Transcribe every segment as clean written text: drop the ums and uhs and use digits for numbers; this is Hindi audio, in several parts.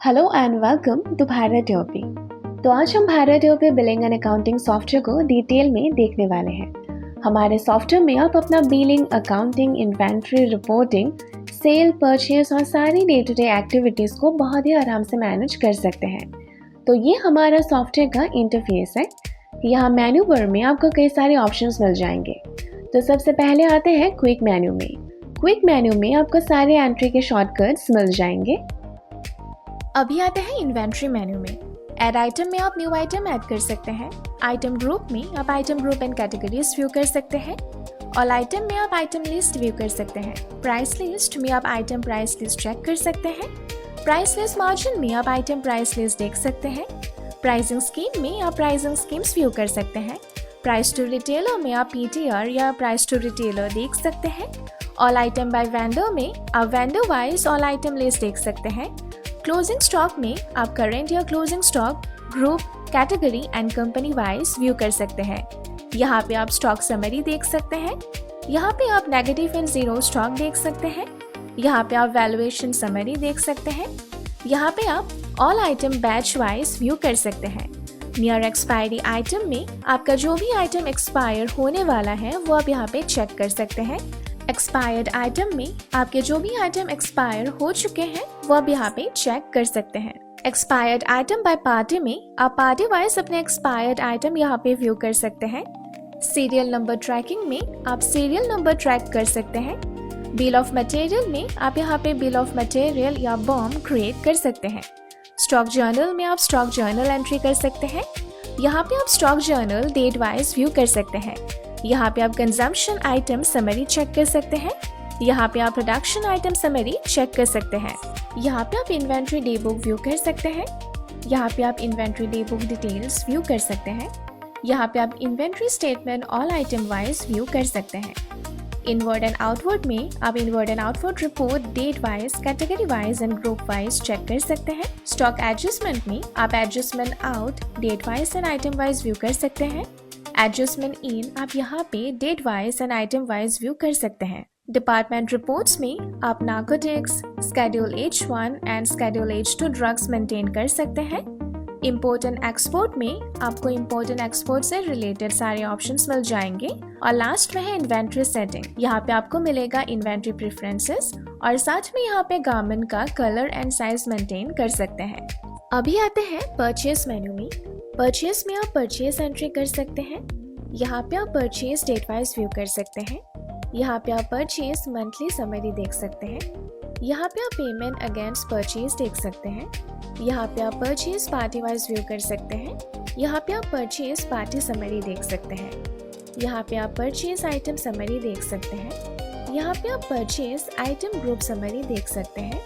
Hello and welcome to Bharat TOP. तो आज हम Bharat TOP billing and accounting software को डिटेल में देखने वाले हैं। हमारे सॉफ्टवेयर में आप अपना billing, accounting, inventory, reporting, sale, purchase और सारी डे टू डे एक्टिविटीज़ को बहुत ही आराम से मैनेज कर सकते हैं। तो ये हमारा सॉफ्टवेयर का इंटरफेस है। यहाँ मेन्यू बार में आपको कई सारे ऑप्शंस मिल जाएंगे। तो सबसे पहले आते हैं क्विक मेन्यू में। क्विक मेन्यू में आपको सारे एंट्री के शॉर्टकट्स मिल जाएंगे। अभी आते हैं इन्वेंट्री मेन्यू में। ऐड आइटम में आप न्यू आइटम ऐड कर सकते हैं। आइटम ग्रुप में आप item group and categories view कर सकते हैं। ऑल आइटम में आप आइटम लिस्ट व्यू कर सकते हैं। प्राइस लिस्ट में आप आइटम प्राइस लिस्ट चेक कर सकते हैं। प्राइस लिस्ट मार्जिन में आप आइटम प्राइस लिस्ट देख सकते हैं। प्राइसिंग स्कीम में आप प्राइसिंग स्कीम्स व्यू कर सकते हैं। प्राइस टू रिटेलर में आप PTR या प्राइस टू रिटेलर देख सकते हैं। ऑल आइटम बाय वेंडर में आप vendor wise all item list देख सकते हैं। क्लोजिंग स्टॉक में आप करंट या closing stock group, category and company wise view कर सकते हैं। यहाँ पे आप स्टॉक समरी देख सकते हैं। यहाँ पे आप नेगेटिव एंड जीरो स्टॉक देख सकते हैं। यहाँ पे आप वैल्यूएशन समरी देख सकते हैं। यहाँ पे आप all item batch wise view कर सकते हैं। नियर एक्सपायरी आइटम में आपका जो भी आइटम एक्सपायर होने वाला है वो आप यहाँ पे चेक कर सकते हैं। एक्सपायर्ड आइटम में आपके जो भी आइटम एक्सपायर हो चुके हैं वो आप यहाँ पे चेक कर सकते हैं। एक्सपायर्ड आइटम बाय पार्टी में आप पार्टी वाइज अपने एक्सपायर्ड आइटम यहाँ पे व्यू कर सकते हैं। सीरियल नंबर ट्रैकिंग में आप सीरियल नंबर ट्रैक कर सकते हैं। बिल ऑफ मटेरियल में आप यहाँ पे बिल ऑफ मटेरियल या बॉम क्रिएट कर सकते हैं। स्टॉक जर्नल में आप स्टॉक जर्नल एंट्री कर सकते हैं। यहाँ पे आप stock journal date wise view कर सकते हैं। यहाँ पे आप कंजम्पशन आइटम समरी चेक कर सकते हैं। यहाँ पे आप प्रोडक्शन आइटम समरी चेक कर सकते हैं। यहाँ पे आप इन्वेंट्री डे बुक व्यू कर सकते हैं। यहाँ पे आप inventory day book details view कर सकते हैं। यहाँ पे आप inventory statement all item wise view कर सकते हैं। इनवर्ड एंड आउटवर्ड में आप inward and outward report date wise, category wise and group wise check कर सकते हैं। स्टॉक एडजस्टमेंट में आप adjustment out date wise and item wise view कर सकते हैं। एडजस्टमेंट इन आप यहाँ पे date wise and item wise view कर सकते हैं। डिपार्टमेंट रिपोर्ट्स में आप narcotics, schedule H1 and schedule H2 drugs maintain कर सकते हैं। इंपोर्ट एंड एक्सपोर्ट में आपको इंपोर्ट एंड एक्सपोर्ट से रिलेटेड सारे ऑप्शंस मिल जाएंगे। और लास्ट में है इन्वेंट्री सेटिंग। यहाँ पे आपको मिलेगा इन्वेंट्री प्रेफरेंसेस और साथ में यहाँ पे गारमेंट का कलर एंड साइज मेंटेन कर सकते हैं। अभी आते हैं परचेस मेन्यू में। परचेस में आप परचेस एंट्री कर सकते हैं। यहाँ पे आप परचेस डेट वाइज व्यू कर सकते हैं। यहाँ पे आप परचेस मंथली समरी देख सकते हैं। यहाँ पे आप पेमेंट अगेंस्ट परचेस देख सकते हैं। यहाँ पे आप परचेस पार्टी वाइज व्यू कर सकते हैं। यहाँ पे आप परचेस पार्टी समरी देख सकते हैं। यहाँ पे आप परचेस आइटम समरी देख सकते हैं। यहाँ पे आप परचेस आइटम ग्रुप समरी देख सकते हैं।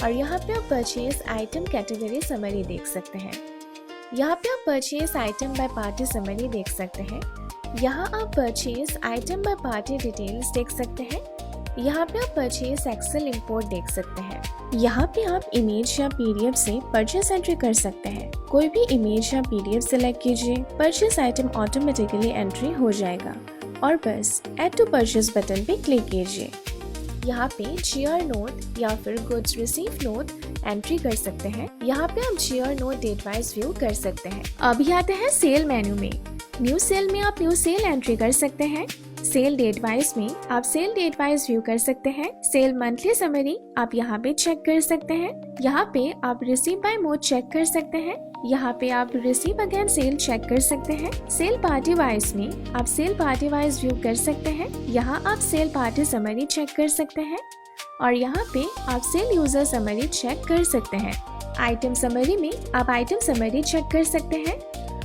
और यहाँ पे आप परचेस आइटम कैटेगरी समरी देख सकते हैं। यहाँ पे आप purchase item by party summary देख सकते हैं। यहाँ आप purchase item by party details देख सकते हैं। यहाँ पे आप परचेस एक्सेल इंपोर्ट देख सकते हैं। यहाँ पे आप इमेज या PDF से परचेस एंट्री कर सकते हैं। कोई भी इमेज या PDF सिलेक्ट कीजिए, परचेस आइटम ऑटोमेटिकली एंट्री हो जाएगा और बस ऐड टू परचेस बटन पे क्लिक कीजिए। यहाँ पे GR नोट या फिर गुड्स रिसीव नोट एंट्री कर सकते हैं। यहाँ पे आप GR note date wise view कर सकते हैं। अभी आते हैं सेल मेन्यू में। न्यू सेल में आप न्यू सेल एंट्री कर सकते हैं। सेल डेट वाइज में आप सेल डेट वाइज व्यू कर सकते हैं। सेल मंथली समरी आप यहाँ पे चेक कर सकते हैं। यहाँ पे आप रिसीव बाय मोड चेक कर सकते हैं। यहाँ पे आप रिसीव अगेन सेल चेक कर सकते हैं। सेल पार्टी वाइज में आप सेल पार्टी वाइज व्यू कर सकते हैं। यहाँ आप सेल पार्टी समरी चेक कर सकते हैं और यहाँ पे आप सेल यूजर समरी चेक कर सकते हैं। आइटम समरी में आप आइटम समरी चेक कर सकते हैं।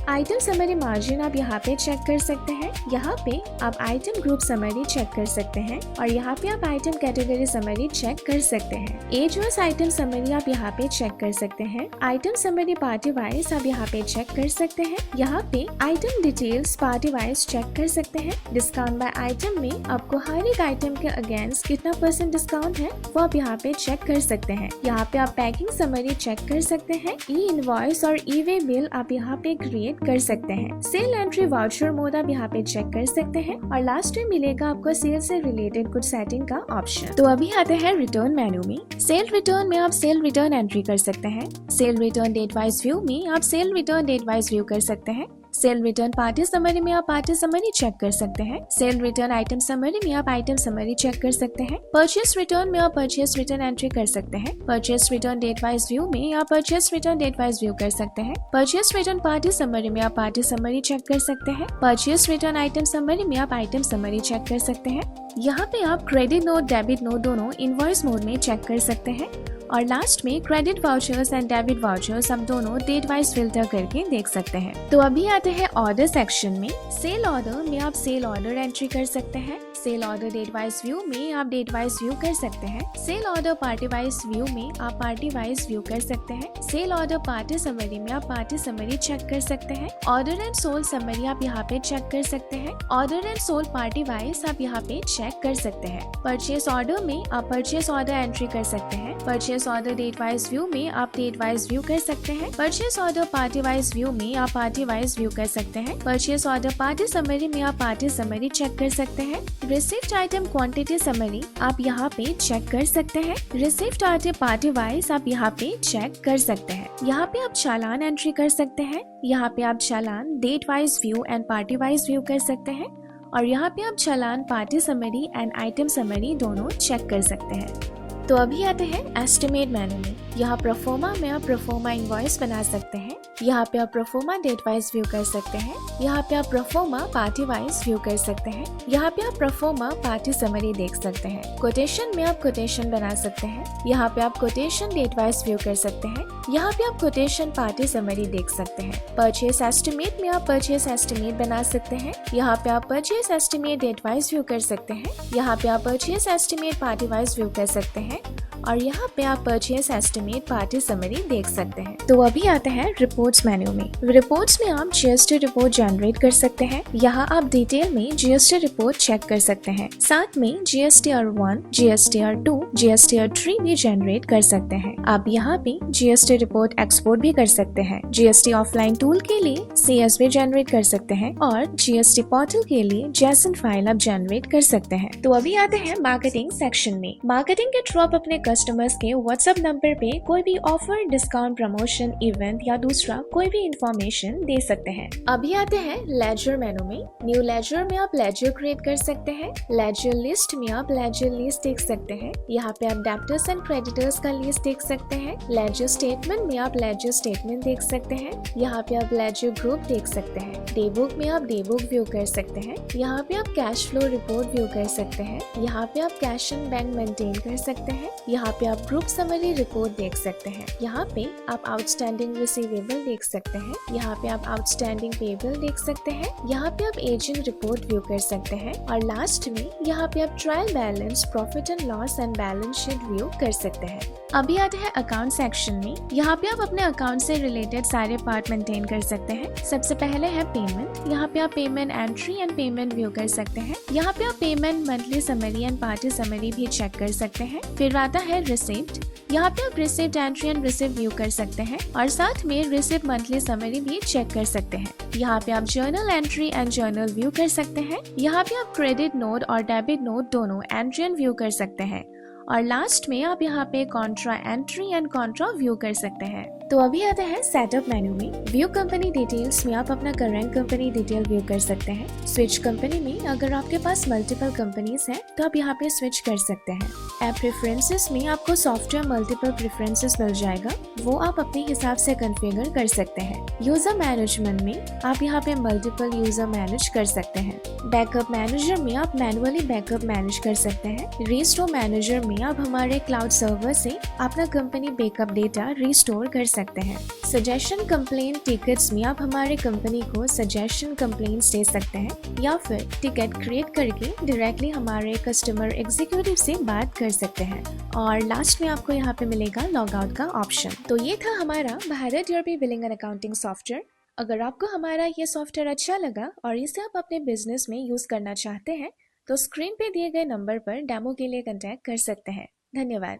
आइटम समरी मार्जिन आप यहाँ पे चेक कर सकते हैं। यहाँ पे आप आइटम ग्रुप समरी चेक कर सकते हैं और यहाँ पे आप आइटम कैटेगरी समरी चेक कर सकते हैं। एज वाइज आइटम समरी आप यहाँ पे चेक कर सकते हैं। आइटम समरी पार्टी वाइज आप यहाँ पे चेक कर सकते हैं। यहाँ पे item details party wise check कर सकते हैं। डिस्काउंट बाय आइटम में आपको हर एक आइटम के अगेंस्ट कितना % डिस्काउंट है वो आप यहाँ पे चेक कर सकते हैं। यहाँ पे आप पैकिंग समरी चेक कर सकते हैं। ई इनवॉइस और ई वे बिल आप यहाँ पे क्रिएट ऐड कर सकते हैं। सेल एंट्री वाउचर मोड आप यहाँ पे चेक कर सकते हैं और लास्ट में मिलेगा आपको सेल से रिलेटेड कुछ सेटिंग का ऑप्शन। तो अभी आते हैं रिटर्न मेन्यू में। सेल रिटर्न में आप सेल रिटर्न एंट्री कर सकते हैं। Sale return date wise view में आप sale return date wise view कर सकते हैं। सेल रिटर्न पार्टी समरी में आप पार्टी समरी चेक कर सकते हैं। सेल रिटर्न आइटम समरी में आप आइटम समरी चेक कर सकते हैं। परचेस रिटर्न में आप परचेस रिटर्न एंट्री कर सकते हैं। Purchase return date wise view में आप purchase return date wise view कर सकते हैं। परचेस रिटर्न पार्टी समरी में आप पार्टी समरी चेक कर सकते हैं। परचेस रिटर्न आइटम समरी में आप आइटम समरी चेक कर सकते हैं। यहाँ पे आप क्रेडिट नोट डेबिट नोट दोनों इनवॉइस मोड में चेक कर सकते हैं और लास्ट में credit vouchers and debit vouchers हम दोनों डेट वाइज फिल्टर करके देख सकते हैं। तो अभी आते हैं ऑर्डर सेक्शन में। सेल ऑर्डर में आप सेल ऑर्डर एंट्री कर सकते हैं। Sale order date wise view में आप डेट वाइज व्यू कर सकते हैं। Sale order party wise view में आप पार्टी वाइज व्यू कर सकते हैं। सेल ऑर्डर पार्टी समरी में आप पार्टी समरी चेक कर सकते हैं। ऑर्डर एंड सोल्ड समरी आप यहाँ पे चेक कर सकते हैं। Order and sold party wise आप यहाँ पे चेक कर सकते हैं। परचेस ऑर्डर में आप परचेस ऑर्डर एंट्री कर सकते हैं। Purchase order date wise view में आप डेट वाइज व्यू कर सकते हैं। Purchase order party wise view में आप पार्टी वाइज व्यू कर सकते हैं। परचेस ऑर्डर पार्टी समरी में आप पार्टी समरी चेक कर सकते हैं। रिसीव्ड आइटम क्वांटिटी समरी आप यहाँ पे चेक कर सकते हैं। रिसीव्ड आइटम पार्टी वाइज आप यहाँ पे चेक कर सकते हैं। यहाँ पे आप चालान एंट्री कर सकते हैं। यहाँ पे आप चालान date wise view and party wise view कर सकते हैं और यहाँ पे आप चालान party summary and item summary दोनों चेक कर सकते हैं। तो अभी आते हैं एस्टिमेट मेन्यू में। यहाँ प्रोफोमा में आप प्रोफोमा इनवॉइस बना सकते हैं। यहाँ पे आप प्रोफोमा डेट वाइज व्यू कर सकते हैं। यहाँ पे आप प्रोफोमा पार्टी वाइज व्यू कर सकते हैं। यहाँ पे आप प्रोफोमा पार्टी समरी देख सकते हैं। कोटेशन में आप कोटेशन बना सकते हैं। यहाँ पे आप कोटेशन डेट वाइज व्यू कर सकते हैं। यहाँ पे आप कोटेशन पार्टी समरी देख सकते हैं। परचेस एस्टिमेट में आप परचेस एस्टिमेट बना सकते हैं। यहाँ पे आप purchase estimate date wise view कर सकते हैं। यहाँ पे आप purchase estimate party wise view कर सकते हैं और यहाँ पे आप परचेस एस्टिमेट पार्टी समरी देख सकते हैं। तो अभी आते हैं रिपोर्ट्स मेन्यू में। रिपोर्ट्स में आप जीएसटी रिपोर्ट जनरेट कर सकते हैं। यहाँ आप डिटेल में जीएसटी रिपोर्ट चेक कर सकते हैं। साथ में जीएसटीआर 1, जीएसटीआर 2, जीएसटीआर 3 भी जनरेट कर सकते हैं। आप यहाँ पे जीएसटी रिपोर्ट एक्सपोर्ट भी कर सकते हैं। जीएसटी ऑफलाइन टूल के लिए CSV जनरेट कर सकते हैं और जीएसटी पोर्टल के लिए JSON फाइल आप जनरेट कर सकते हैं। तो अभी आते हैं मार्केटिंग सेक्शन में। मार्केटिंग के थ्रू आप अपने कस्टमर्स के व्हाट्सएप नंबर पे कोई भी ऑफर, डिस्काउंट, प्रमोशन, इवेंट या दूसरा कोई भी इंफॉर्मेशन दे सकते हैं। अभी आते हैं लेजर मेनू में। न्यू लेजर में आप लेजर क्रिएट कर सकते हैं। लेजर लिस्ट में आप लेजर लिस्ट देख सकते हैं। यहाँ पे आप डेब्टर्स एंड क्रेडिटर्स का लिस्ट देख सकते हैं। लेजर स्टेटमेंट में आप लेजर स्टेटमेंट देख सकते हैं। यहाँ पे आप लेजर ग्रुप देख सकते हैं। डे बुक में आप डे बुक व्यू कर सकते हैं। यहाँ पे आप कैश फ्लो रिपोर्ट व्यू कर सकते हैं। यहाँ पे आप कैश एंड बैंक मेंटेन कर सकते हैं। यहाँ पे आप ग्रुप समरी रिपोर्ट देख सकते हैं। यहाँ पे आप आउटस्टैंडिंग रिसीवेबल देख सकते हैं। यहाँ पे आप आउटस्टैंडिंग पेबल देख सकते हैं। यहाँ पे आप एजिंग रिपोर्ट व्यू कर सकते हैं और लास्ट में यहाँ पे आप trial balance, profit and loss and balance sheet view कर सकते हैं। अभी आते हैं अकाउंट सेक्शन में। यहाँ पे आप अपने अकाउंट से रिलेटेड सारे पार्ट मेंटेन कर सकते हैं। सबसे पहले है पेमेंट। यहाँ पे आप payment entry and payment view कर सकते हैं। यहाँ पे आप payment monthly summary and party summary भी चेक कर सकते हैं। फिर आता है रिसिप्ट। यहाँ पे आप receipt entry and receipt view कर सकते हैं और साथ में रिसिप्ट मंथली समरी भी चेक कर सकते हैं। यहाँ पे आप journal entry and journal view कर सकते हैं। यहाँ पे आप क्रेडिट नोट और डेबिट नोट दोनों एंट्री एंड व्यू कर सकते हैं और लास्ट में आप यहाँ पे Contra entry and Contra view कर सकते हैं। तो अभी आते हैं सेटअप मेन्यू में। व्यू कंपनी डिटेल्स में आप अपना करंट कंपनी डिटेल व्यू कर सकते हैं। स्विच कंपनी में अगर आपके पास मल्टीपल कंपनीज हैं तो आप यहाँ पे स्विच कर सकते हैं। ऐप प्रेफरेंसेस में आपको सॉफ्टवेयर मल्टीपल प्रेफरेंसेस मिल जाएगा, वो आप अपने हिसाब से कॉन्फ़िगर कर सकते हैं। यूजर मैनेजमेंट में आप यहाँ पे मल्टीपल यूजर मैनेज कर सकते हैं। बैकअप मैनेजर में आप मैनुअली बैकअप मैनेज कर सकते हैं। रिस्टोर मैनेजर में आप हमारे क्लाउड सर्वर से अपना कंपनी बैकअप डेटा रिस्टोर कर सकते हैं। सजेशन कंप्लेंट टिकट्स में आप हमारे कंपनी को सजेशन कंप्लेंट्स दे सकते हैं या फिर टिकट क्रिएट करके डायरेक्टली हमारे कस्टमर एग्जीक्यूटिव से बात कर सकते हैं। और लास्ट में आपको यहाँ पे मिलेगा लॉग आउट का ऑप्शन। तो ये था हमारा Bharat ERP billing and accounting software. अगर आपको हमारा ये सॉफ्टवेयर अच्छा लगा और इसे आप अपने बिजनेस में यूज करना चाहते हैं तो स्क्रीन पे दिए गए नंबर पर डेमो के लिए कांटेक्ट कर सकते हैं। धन्यवाद।